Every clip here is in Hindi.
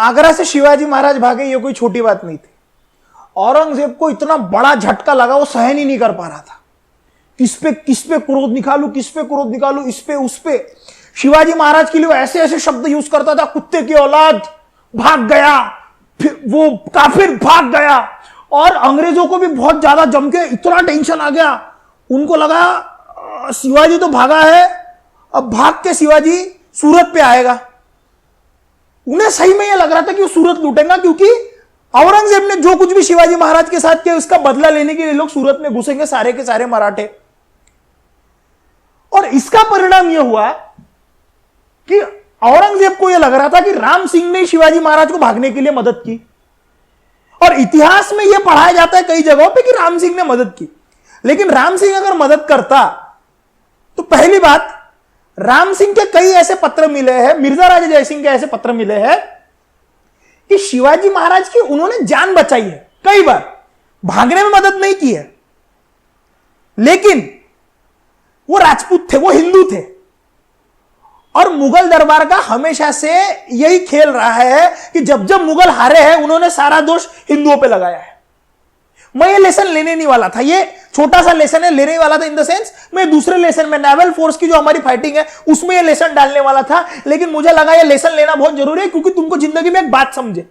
आगरा से शिवाजी महाराज भागे, ये कोई छोटी बात नहीं थी। औरंगजेब को इतना बड़ा झटका लगा, वो सहन ही नहीं कर पा रहा था। किस पे क्रोध निकालू, किस पे क्रोध निकालू, इस पे उस पे। शिवाजी महाराज के लिए वो ऐसे ऐसे शब्द यूज करता था, कुत्ते की औलाद, भाग गया, फिर वो काफिर भाग गया। और अंग्रेजों को भी बहुत ज्यादा जम के इतना टेंशन आ गया, उनको लगा शिवाजी तो भागा है, अब भाग के शिवाजी सूरत पे आएगा। उन्हें सही में यह लग रहा था कि वो सूरत लूटेगा, क्योंकि औरंगजेब ने जो कुछ भी शिवाजी महाराज के साथ किया उसका बदला लेने के लिए लोग सूरत में घुसेंगे, सारे के सारे मराठे। और इसका परिणाम यह हुआ कि औरंगजेब को यह लग रहा था कि राम सिंह ने शिवाजी महाराज को भागने के लिए मदद की। और इतिहास में यह पढ़ाया जाता है कई जगहों पे कि राम सिंह ने मदद की। लेकिन राम सिंह अगर मदद करता तो पहली बात, राम सिंह के कई ऐसे पत्र मिले हैं, मिर्जा राजा जयसिंह के ऐसे पत्र मिले हैं कि शिवाजी महाराज की उन्होंने जान बचाई है, कई बार भागने में मदद नहीं की है। लेकिन वो राजपूत थे, वो हिंदू थे, और मुगल दरबार का हमेशा से यही खेल रहा है कि जब जब मुगल हारे हैं उन्होंने सारा दोष हिंदुओं पे लगाया है। मैं ये लेसन लेने नहीं वाला था, ये छोटा सा लेसन है, लेने वाला था इन द सेंस मैं दूसरे लेसन में नेवल फोर्स की जो हमारी फाइटिंग है उसमें ये लेसन डालने वाला था। लेकिन मुझे लगा ये लेसन लेना बहुत जरूरी है, क्योंकि तुमको जिंदगी में एक बात समझे।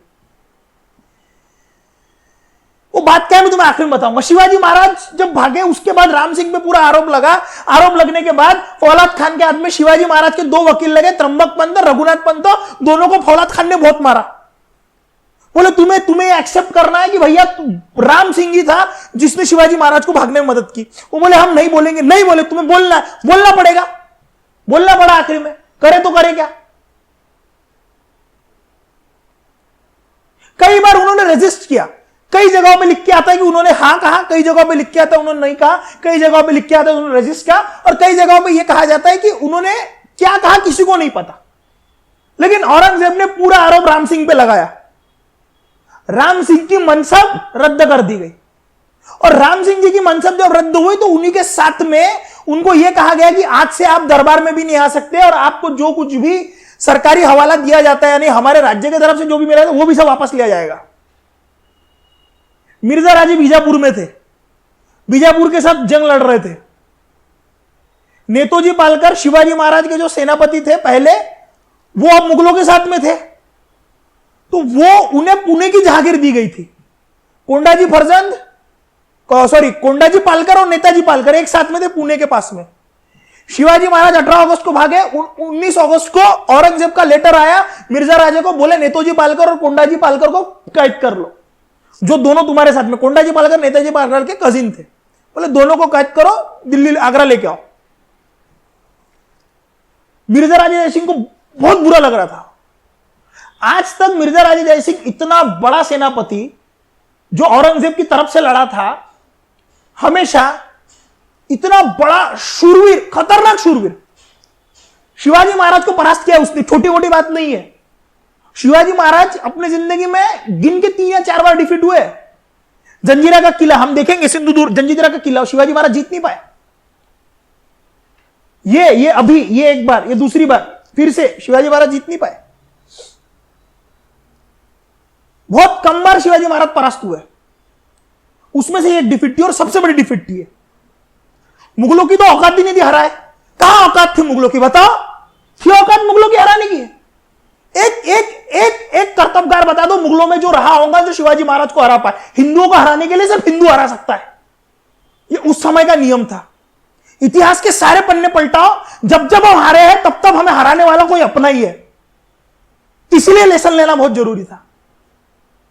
वो बात क्या है मैं तुम्हें आखिर में बताऊंगा। शिवाजी महाराज जब भागे उसके बाद राम सिंह पे पूरा आरोप लगा। आरोप लगने के बाद फौलाद खान के हाथ में शिवाजी महाराज के दो वकील लगे, त्र्यंबक पंत, रघुनाथ पंत। दोनों को फौलाद खान ने बहुत मारा। बोले तुम्हें एक्सेप्ट करना है कि भैया राम सिंह ही था जिसने शिवाजी महाराज को भागने में मदद की। वो बोले हम नहीं बोलेंगे। नहीं बोले, तुम्हें बोलना पड़ेगा। बोलना पड़ा आखिर में, करे तो करे क्या। कई बार उन्होंने रेजिस्ट किया। कई जगहों पे लिख के आता है कि उन्होंने हाँ कहा, कई जगहों पे लिख के आता है उन्होंने नहीं कहा, कई जगहों पे लिख के आता है उन्होंने रेजिस्ट किया, और कई जगहों पे यह कहा जाता है कि उन्होंने क्या कहा किसी को नहीं पता। लेकिन औरंगजेब ने पूरा आरोप राम सिंह पे लगाया। राम सिंह की मनसब रद्द कर दी गई, और राम सिंह जी की मनसब जब रद्द हुई तो उन्हीं के साथ में उनको यह कहा गया कि आज से आप दरबार में भी नहीं आ सकते, और आपको जो कुछ भी सरकारी हवाला दिया जाता है, यानी हमारे राज्य की तरफ से जो भी मिला वो भी सब वापस लिया जाएगा। मिर्जा राजे बीजापुर में थे, बीजापुर के साथ जंग लड़ रहे थे। नेतोजी पालकर शिवाजी महाराज के जो सेनापति थे पहले, वो अब मुगलों के साथ में थे, तो वो उन्हें पुणे की जहागीर दी गई थी। कोंडाजी पालकर और नेताजी पालकर एक साथ में थे पुणे के पास में। शिवाजी महाराज 18 अगस्त को भागे। 19 अगस्त को औरंगजेब का लेटर आया मिर्जा राजे को, बोले नेताजी पालकर और कोंडाजी पालकर को कैद कर लो, जो दोनों तुम्हारे साथ में, कोंडाजी पालकर नेताजी पालकर के कजिन थे। बोले दोनों को कैद करो, दिल्ली आगरा लेके आओ। मिर्जा राजा जयसिंह को बहुत बुरा लग रहा था। आज तक मिर्जा राजा जयसिंह इतना बड़ा सेनापति जो औरंगजेब की तरफ से लड़ा था, हमेशा इतना बड़ा शूरवीर, खतरनाक शूरवीर, शिवाजी महाराज को परास्त किया उसने। छोटी मोटी बात नहीं है। शिवाजी महाराज अपने जिंदगी में गिन के 3 या 4 बार डिफीट हुए। जंजीरा का किला हम देखेंगे, सिंधु दूर जंजीरा का किला शिवाजी महाराज जीत नहीं पाए। ये अभी ये एक बार, ये दूसरी बार फिर से शिवाजी महाराज जीत नहीं पाए। बहुत कम बार शिवाजी महाराज परास्त हुए, उसमें से एक डिफीट थी और सबसे बड़ी डिफीट थी। मुगलों की तो औकात ही नहीं थी हराए। कहां औकात थी मुगलों की, बताओ? थी औकात मुगलों की हराने की? एक कर्तव्यगार बता दो मुगलों में जो रहा होगा जो शिवाजी महाराज को हरा पाए। हिंदुओं को हराने के लिए सिर्फ हिंदू हरा सकता है, ये उस समय का नियम था। इतिहास के सारे पन्ने पलटाओ, जब जब हम हारे हैं तब तब हमें हराने वाला कोई अपना ही है। इसलिए लेसन लेना बहुत जरूरी था।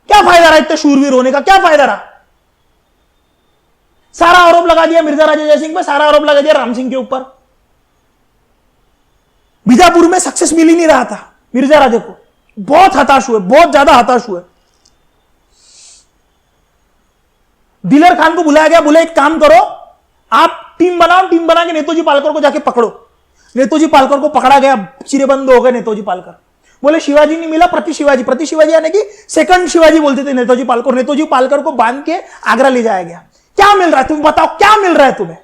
क्या फायदा रहा इतने शूरवीर होने का, क्या फायदा रहा? सारा आरोप लगा दिया मिर्जा राजा जयसिंह पे, सारा आरोप लगा दिया राम सिंह के ऊपर। बीजापुर में सक्सेस मिल ही नहीं रहा था मिर्जा राजा को। बहुत हताश हुए, बहुत ज्यादा हताश हुए। दिलेर खान को बुलाया गया, बोले एक काम करो, आप टीम बनाओ, टीम बना के नेताजी पालकर को जाके पकड़ो। नेताजी पालकर को पकड़ा गया, चिरेबंद हो गए नेताजी पालकर। बोले शिवाजी नहीं मिला, प्रति शिवाजी यानी कि सेकंड शिवाजी बोलते थे नेताजी पालकर। नेताजी पालकर को बांध के आगरा ले जाया गया। क्या मिल रहा है तुम बताओ, क्या मिल रहा है तुम्हें?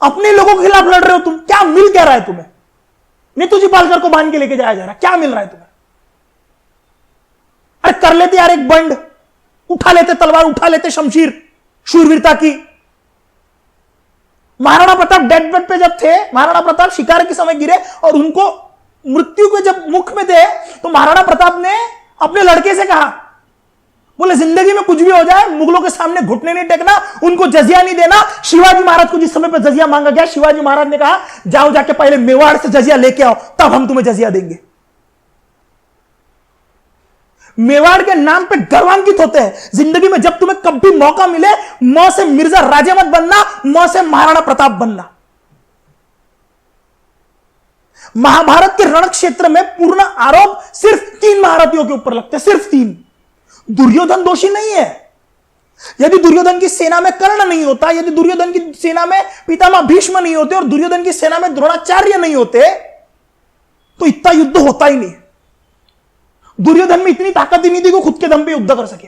अपने लोगों के खिलाफ लड़ रहे हो तुम, क्या मिल क्या रहा है तुम्हें? नेताजी पालकर को बांध के लेके जाया जा रहा है, क्या मिल रहा है तुम्हें? कर लेते यार एक बंड, उठा लेते तलवार, उठा लेते शमशीर, शूरवीरता की। महाराणा प्रताप डेड बेड पे जब थे, महाराणा प्रताप शिकार के समय गिरे और उनको मृत्यु के जब मुख में थे, तो महाराणा प्रताप ने अपने लड़के से कहा, बोले जिंदगी में कुछ भी हो जाए मुगलों के सामने घुटने नहीं टेकना, उनको जजिया नहीं देना। शिवाजी महाराज को जिस समय पर जजिया मांगा गया, शिवाजी महाराज ने कहा जाओ जाके पहले मेवाड़ से जजिया लेके आओ, तब हम तुम्हें जजिया देंगे। मेवाड़ के नाम पे गर्वान्वित होते हैं। जिंदगी में जब तुम्हें कभी मौका मिले, मौ से मिर्जा राजे मत बनना, मौ से महाराणा प्रताप बनना। महाभारत के रण क्षेत्र में पूर्ण आरोप सिर्फ 3 महारथियों के ऊपर लगते हैं, सिर्फ 3। दुर्योधन दोषी नहीं है। यदि दुर्योधन की सेना में कर्ण नहीं होता, यदि दुर्योधन की सेना में पितामह भीष्म नहीं होते और दुर्योधन की सेना में द्रोणाचार्य नहीं होते, तो इतना युद्ध होता ही नहीं। दुर्योधन में इतनी ताकत ही नहीं थी कि खुद के दम पे युद्ध कर सके।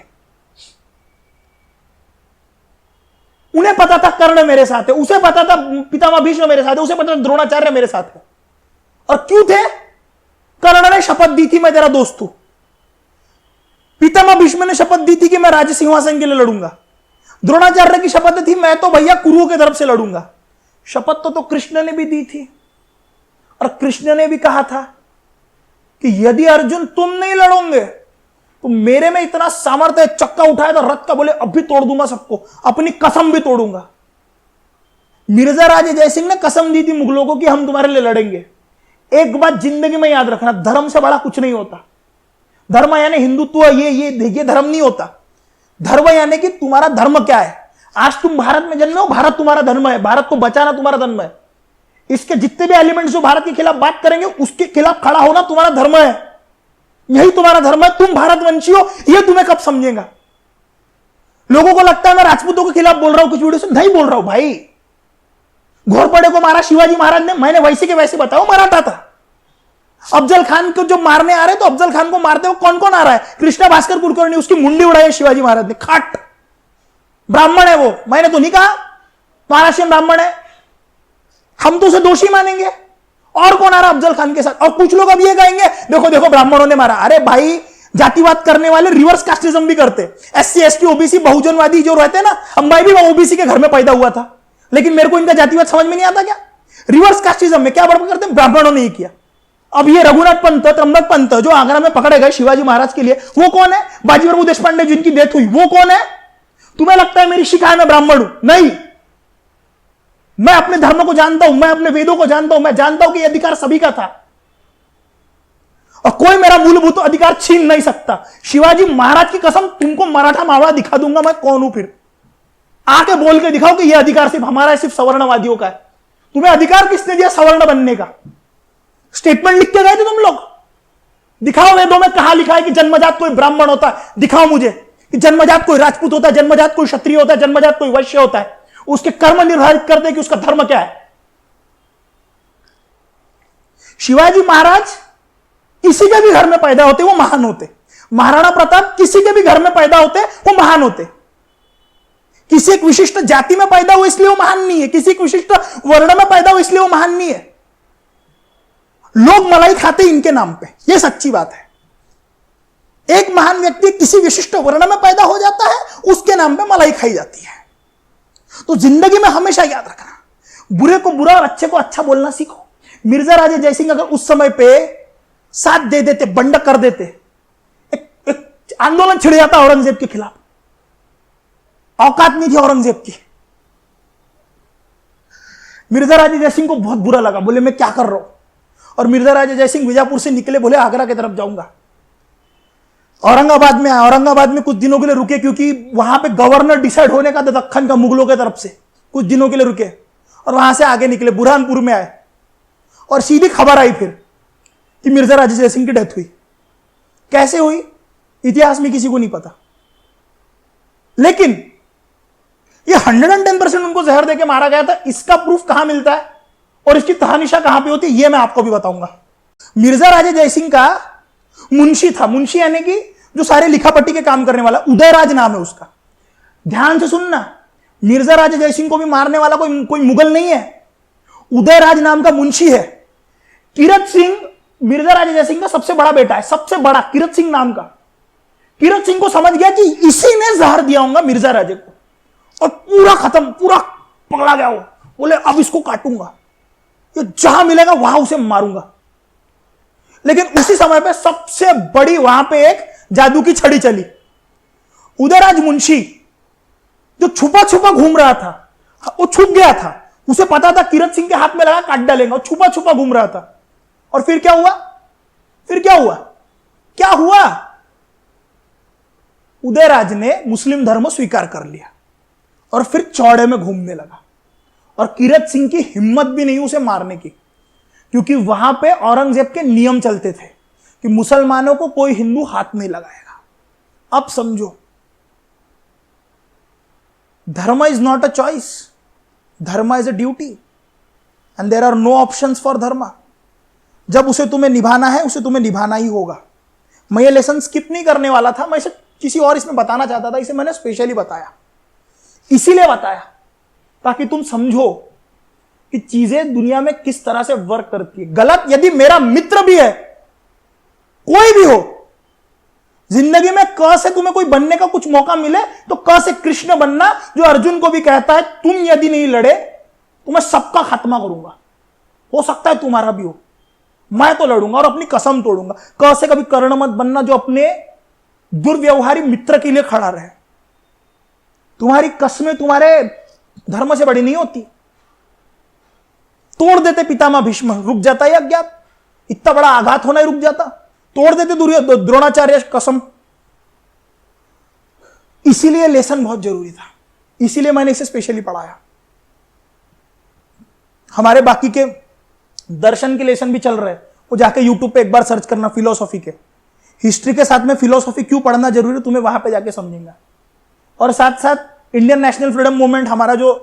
उन्हें पता था कर्ण मेरे साथ है, उसे पता था पितामह भीष्म मेरे साथ है, उसे पता था द्रोणाचार्य मेरे साथ है। और क्यों थे? कर्ण ने शपथ दी थी मैं तेरा दोस्त हूं। पितामह भीष्म ने शपथ दी थी कि मैं राज्य सिंहासन के लिए लड़ूंगा। द्रोणाचार्य की शपथ थी मैं तो भैया कुरुओं की तरफ से लड़ूंगा। शपथ तो कृष्ण ने भी दी थी, और कृष्ण ने भी कहा था कि यदि अर्जुन तुम नहीं लड़ोगे तो मेरे में इतना सामर्थ्य है, चक्का उठाया था रथ का, बोले अभी तोड़ दूंगा सबको, अपनी कसम भी तोड़ूंगा। मिर्जा राजे जयसिंह ने कसम दी थी मुगलों को कि हम तुम्हारे लिए लड़ेंगे। एक बात जिंदगी में याद रखना, धर्म से बड़ा कुछ नहीं होता। धर्म यानी हिंदुत्व, ये धर्म नहीं होता। धर्म यानी कि तुम्हारा धर्म क्या है। आज तुम भारत में जन्मे हो, भारत तुम्हारा धर्म है, भारत को बचाना तुम्हारा धर्म है। इसके जितने भी एलिमेंट्स जो भारत के खिलाफ बात करेंगे, उसके खिलाफ खड़ा होना तुम्हारा धर्म है। यही तुम्हारा धर्म है। तुम भारतवंशी हो, यह तुम्हें कब समझेगा। लोगों को लगता है मैं राजपूतों के खिलाफ बोल रहा हूं, कुछ वीडियो से नहीं बोल रहा हूं भाई। घोरपड़े को मारा शिवाजी महाराज ने, मैंने वैसे के वैसे बताओ, मराठा था। अफजल खान को जो मारने आ रहे, तो अफजल खान को मारते हुए कौन कौन आ रहा है? कृष्णा भास्कर कुलकर्णी, उसकी मुंडी उड़ाई है शिवाजी महाराज ने, खाट। ब्राह्मण है वो, मैंने तो नहीं कहा महाराष्ट्र ब्राह्मण है, हम तो उसे दोषी मानेंगे। और कौन आ रहा अफजल खान के साथ? और कुछ लोग अब ये कहेंगे देखो देखो ब्राह्मणों ने मारा। अरे भाई, जातिवाद करने वाले रिवर्स कास्टिज्म भी करते। SC ST OBC बहुजनवादी जो रहते हैं ना, अंबाई भी OBC के घर में पैदा हुआ था, लेकिन मेरे को इनका जातिवाद समझ में नहीं आता क्या। रिवर्स कास्टिज्म में क्या बर्बाद करते हैं? ब्राह्मणों ने ही किया। अब ये रघुनाथ पंत, त्र्यंबक पंत जो आगरा में पकड़े गए शिवाजी महाराज के लिए, वो कौन है? बाजी प्रभु देशपांडे जिनकी डेथ हुई, वो कौन है? तुम्हें लगता है मेरी शिकाय में ब्राह्मण हूं? नहीं, मैं अपने धर्म को जानता हूं, मैं अपने वेदों को जानता हूं, मैं जानता हूं कि यह अधिकार सभी का था और कोई मेरा मूलभूत अधिकार छीन नहीं सकता। शिवाजी महाराज की कसम, तुमको मराठा मावड़ा दिखा दूंगा मैं कौन हूं। फिर आके बोल के दिखाओ कि यह अधिकार सिर्फ हमारा है, सिर्फ सवर्णवादियों का है। तुम्हें अधिकार किसने दिया सवर्ण बनने का? स्टेटमेंट लिख के गए थे तुम लोग? दिखाओ वेदों में कहां लिखा है कि जन्मजात कोई ब्राह्मण होता है। दिखाओ मुझे कि जन्मजात कोई राजपूत होता है, जन्मजात कोई क्षत्रिय होता है, जन्मजात कोई वैश्य होता है। उसके कर्म निर्धारित करते हैं कि उसका धर्म क्या है। शिवाजी महाराज किसी के भी घर में पैदा होते वो महान होते। महाराणा प्रताप किसी के भी घर में पैदा होते वो महान होते। किसी एक विशिष्ट जाति में पैदा हुए इसलिए वो महान नहीं है, किसी एक विशिष्ट वर्ण में पैदा हुए इसलिए वो महान नहीं है। लोग मलाई खाते इनके नाम पे, ये सच्ची बात है। एक महान व्यक्ति किसी विशिष्ट वर्ण में पैदा हो जाता है, उसके नाम पे मलाई खाई जाती है। तो जिंदगी में हमेशा याद रखना, बुरे को बुरा और अच्छे को अच्छा बोलना सीखो। मिर्जा राजे जयसिंह अगर उस समय पे साथ दे देते, बंड कर देते, एक आंदोलन छिड़ जाता औरंगजेब के खिलाफ। औकात नहीं थी औरंगजेब की। मिर्जा राजे जयसिंह को बहुत बुरा लगा, बोले मैं क्या कर रहा हूं। और मिर्जा राजे जयसिंह बीजापुर से निकले, बोले आगरा की तरफ जाऊंगा। औरंगाबाद में आए, औरंगाबाद में कुछ दिनों के लिए रुके, क्योंकि वहां पे गवर्नर डिसाइड होने का था दक्खन का, मुगलों की तरफ से। कुछ दिनों के लिए रुके और वहां से आगे निकले, बुरहानपुर में आए और सीधी खबर आई फिर कि मिर्जा राजे जयसिंह की डेथ हुई। कैसे हुई इतिहास में किसी को नहीं पता, लेकिन ये 110% उनको जहर देके मारा गया था। इसका प्रूफ कहां मिलता है और इसकी तहानिशा कहां पे होती है, ये मैं आपको भी बताऊंगा। मिर्जा राजे जयसिंह का मुंशी था, मुंशी यानी कि जो सारे लिखापट्टी के काम करने वाला, उदयराज नाम है उसका। ध्यान से सुनना, मिर्जा राजे जयसिंह को भी मारने वाला कोई मुगल नहीं है, उदयराज नाम का मुंशी है। किरत सिंह मिर्जा राजे जयसिंह का सबसे बड़ा बेटा है, सबसे बड़ा, किरत सिंह नाम का। कीरत सिंह को समझ गया कि इसी ने जहर दिया होगा मिर्जा राजे को, और पूरा खत्म, पूरा पकड़ा गया वो। बोले अब इसको काटूंगा, ये जहां मिलेगा वहां उसे मारूंगा। लेकिन उसी समय पे सबसे बड़ी वहां पे एक जादू की छड़ी चली। उदयराज मुंशी जो छुपा छुपा घूम रहा था, वो छुप गया था, उसे पता था कीरत सिंह के हाथ में लगा काट डालेंगे, और छुपा छुपा घूम रहा था। और फिर क्या हुआ? क्या हुआ? उदयराज ने मुस्लिम धर्म स्वीकार कर लिया और फिर चौड़े में घूमने लगा। और कीरत सिंह की हिम्मत भी नहीं उसे मारने की, क्योंकि वहां पे औरंगजेब के नियम चलते थे कि मुसलमानों को कोई हिंदू हाथ नहीं लगाएगा। अब समझो, dharma is not a choice, dharma is a duty, and there are no options for dharma. जब उसे तुम्हें निभाना है, उसे तुम्हें निभाना ही होगा। मैं ये लेसन स्किप नहीं करने वाला था, मैं इसे किसी और इसमें बताना चाहता था, इसे मैंने स्पेशली बताया, इसीलिए बताया ताकि तुम समझो कि चीजें दुनिया में किस तरह से वर्क करती है। गलत यदि मेरा मित्र भी है, कोई भी हो, जिंदगी में क से तुम्हें कोई बनने का कुछ मौका मिले तो क से कृष्ण बनना, जो अर्जुन को भी कहता है तुम यदि नहीं लड़े तो मैं सबका खात्मा करूंगा। हो सकता है तुम्हारा भी हो, मैं तो लड़ूंगा और अपनी कसम तोड़ूंगा। क से कभी कर्ण मत बनना, जो अपने दुर्व्यवहारी मित्र के लिए खड़ा रहे। तुम्हारी कसमें तुम्हारे धर्म से बड़ी नहीं होती। तोड़ देते पितामह भीष्म, रुक जाता है अज्ञात, इतना बड़ा आघात होना ही रुक जाता। तोड़ देते द्रोणाचार्य कसम। इसीलिए लेसन बहुत जरूरी था, इसीलिए मैंने इसे स्पेशली पढ़ाया। हमारे बाकी के दर्शन के लेसन भी चल रहे हैं, वो जाके यूट्यूब पे एक बार सर्च करना, फिलोसॉफी के। हिस्ट्री के साथ में फिलोसॉफी क्यों पढ़ना जरूरी है, तुम्हें वहां पे जाके समझेंगे। और साथ साथ इंडियन नेशनल फ्रीडम मूवमेंट, हमारा जो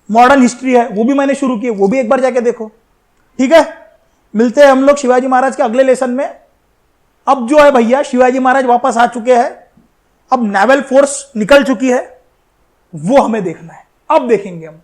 मॉडर्न हिस्ट्री है, वो भी मैंने शुरू की है, वो भी एक बार जाके देखो। ठीक है, मिलते हैं हम लोग शिवाजी महाराज के अगले लेसन में। अब जो है भैया, शिवाजी महाराज वापस आ चुके हैं, अब नेवल फोर्स निकल चुकी है, वो हमें देखना है, अब देखेंगे हम।